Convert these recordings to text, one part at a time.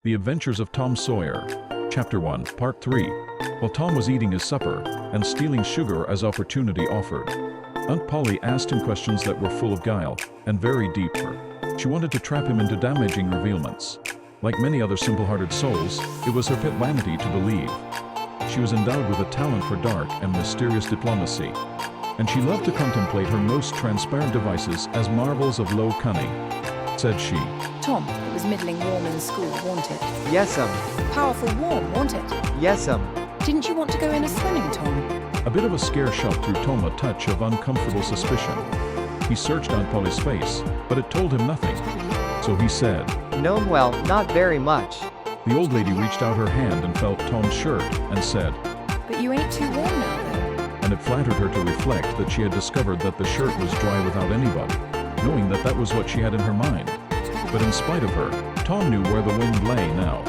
The Adventures of Tom Sawyer, Chapter 1, Part 3. While Tom was eating his supper and stealing sugar as opportunity offered, Aunt Polly asked him questions that were full of guile and very deep. She wanted to trap him into damaging revealments. Like many other simple-hearted souls, it was her pet vanity to believe. She was endowed with a talent for dark and mysterious diplomacy, and she loved to contemplate her most transparent devices as marvels of low cunning. Said she, "Tom, it was middling warm in school, wasn't it? Yes'm. Powerful warm, wasn't it? Yes'm. Didn't you want to go in a swimming, Tom?" A bit of a scare shot through Tom a touch of uncomfortable suspicion. He searched Aunt Polly's face, but it told him nothing. So he said, No, well, not very much. The old lady reached out her hand and felt Tom's shirt and said, "But you ain't too warm now, though." and it flattered her to reflect that she had discovered that the shirt was dry without anybody, knowing that that was what she had in her mind. But in spite of her, Tom knew where the wind lay now.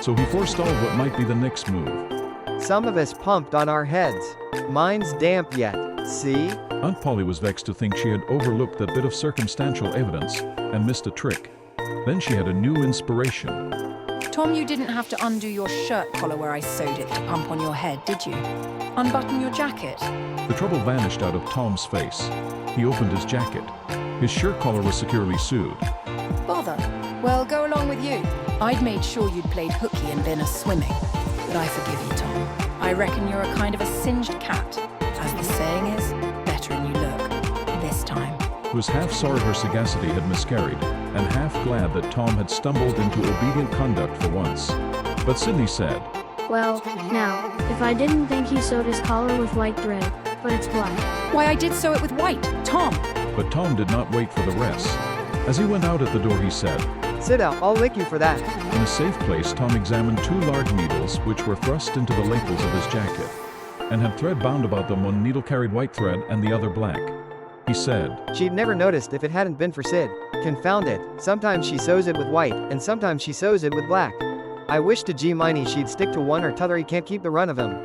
So he forestalled what might be the next move. Some of us pumped on our heads. Mine's damp yet, see? Aunt Polly was vexed to think she had overlooked that bit of circumstantial evidence and missed a trick. Then she had a new inspiration. "Tom, you didn't have to undo your shirt collar where I sewed it to pump on your head, did you? Unbutton your jacket." The trouble vanished out of Tom's face. He opened his jacket. His shirt collar was securely sewed. "Bother. Well, go along with you. I'd made sure you'd played hooky and been a-swimming. But I forgive you, Tom. I reckon you're a kind of a singed cat. As the saying is, better than you look. This time." He was half sorry her sagacity had miscarried, and half glad that Tom had stumbled into obedient conduct for once. But Sydney said, Well, now, if I didn't think he sewed his collar with white thread, but it's black. "Why, I did sew it with white, Tom." but Tom did not wait for the rest. As he went out at the door he said, Sit down, I'll lick you for that. in a safe place Tom examined two large needles which were thrust into the lapels of his jacket, and had thread bound about them. One needle carried white thread and the other black. He said, She'd never noticed if it hadn't been for Sid. Confound it, sometimes she sews it with white, and sometimes she sews it with black. I wish to G Miney she'd stick to one or t'other, he can't keep the run of him.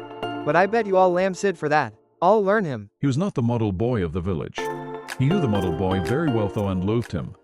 But I bet you all lamb Sid for that. I'll learn him. he was not the model boy of the village. He knew the model boy very well though and loathed him.